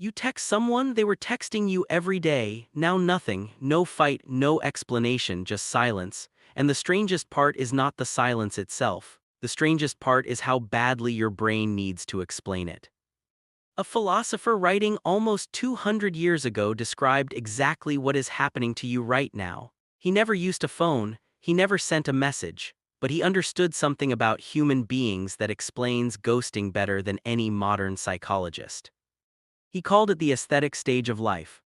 You text someone, they were texting you every day, now nothing, no fight, no explanation, just silence. And the strangest part is not the silence itself. The strangest part is how badly your brain needs to explain it. A philosopher writing almost 200 years ago described exactly what is happening to you right now. He never used a phone, he never sent a message, but he understood something about human beings that explains ghosting better than any modern psychologist. He called it the aesthetic stage of life.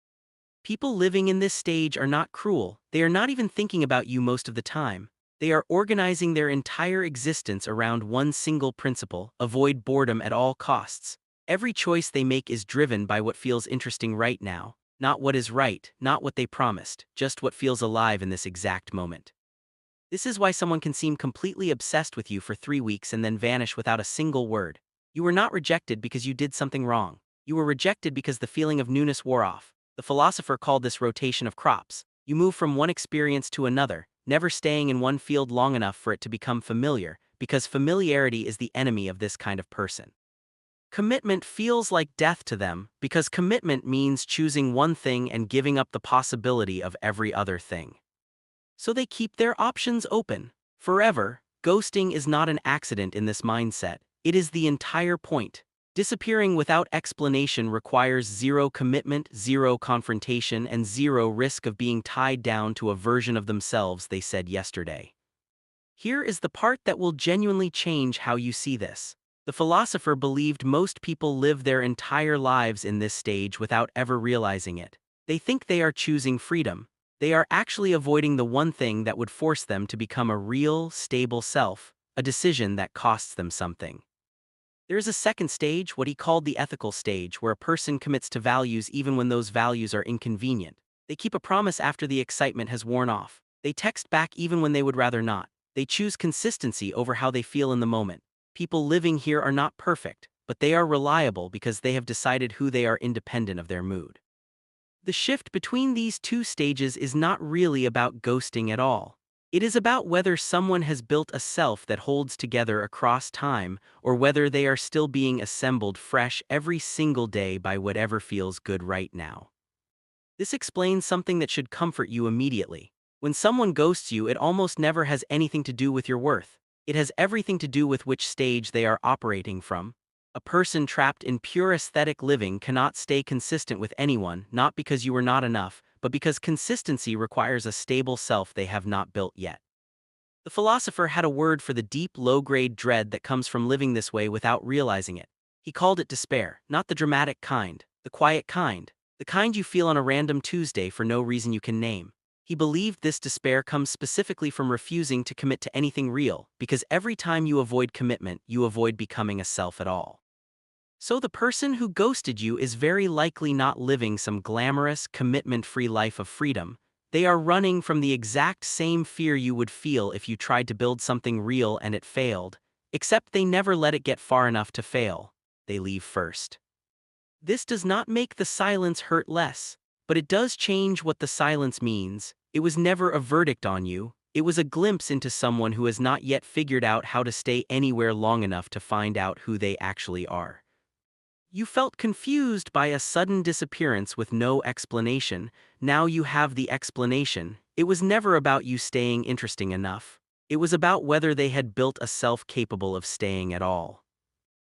People living in this stage are not cruel, they are not even thinking about you most of the time. They are organizing their entire existence around one single principle: avoid boredom at all costs. Every choice they make is driven by what feels interesting right now, not what is right, not what they promised, just what feels alive in this exact moment. This is why someone can seem completely obsessed with you for 3 weeks and then vanish without a single word. You were not rejected because you did something wrong. You were rejected because the feeling of newness wore off. The philosopher called this rotation of crops. You move from one experience to another, never staying in one field long enough for it to become familiar, because familiarity is the enemy of this kind of person. Commitment feels like death to them, because commitment means choosing one thing and giving up the possibility of every other thing. So they keep their options open. Forever, ghosting is not an accident in this mindset, it is the entire point. Disappearing without explanation requires zero commitment, zero confrontation, and zero risk of being tied down to a version of themselves they said yesterday. Here is the part that will genuinely change how you see this. The philosopher believed most people live their entire lives in this stage without ever realizing it. They think they are choosing freedom. They are actually avoiding the one thing that would force them to become a real, stable self, a decision that costs them something. There is a second stage, what he called the ethical stage, where a person commits to values even when those values are inconvenient. They keep a promise after the excitement has worn off. They text back even when they would rather not. They choose consistency over how they feel in the moment. People living here are not perfect, but they are reliable because they have decided who they are independent of their mood. The shift between these two stages is not really about ghosting at all. It is about whether someone has built a self that holds together across time, or whether they are still being assembled fresh every single day by whatever feels good right now. This explains something that should comfort you immediately. When someone ghosts you, it almost never has anything to do with your worth. It has everything to do with which stage they are operating from. A person trapped in pure aesthetic living cannot stay consistent with anyone, not because you are not enough, but because consistency requires a stable self they have not built yet. The philosopher had a word for the deep, low-grade dread that comes from living this way without realizing it. He called it despair, not the dramatic kind, the quiet kind, the kind you feel on a random Tuesday for no reason you can name. He believed this despair comes specifically from refusing to commit to anything real, because every time you avoid commitment, you avoid becoming a self at all. So the person who ghosted you is very likely not living some glamorous, commitment-free life of freedom. They are running from the exact same fear you would feel if you tried to build something real and it failed, except they never let it get far enough to fail. They leave first. This does not make the silence hurt less, but it does change what the silence means. It was never a verdict on you. It was a glimpse into someone who has not yet figured out how to stay anywhere long enough to find out who they actually are. You felt confused by a sudden disappearance with no explanation. Now you have the explanation. It was never about you staying interesting enough. It was about whether they had built a self capable of staying at all.